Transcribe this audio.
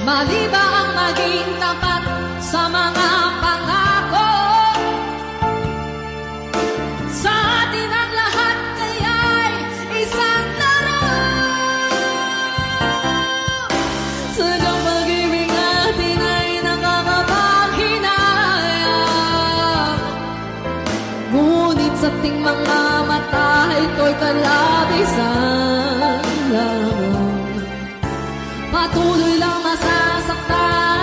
Mali ba ang maging tapat sa mga pangako? Sa atin ang lahat kaya'y isang laro. Sadyang pag-ibig natin ay nakakapanghinayang. Ngunit sa ating mga mata, ito'y kalabisan lamang. Patuloy lang masasaktan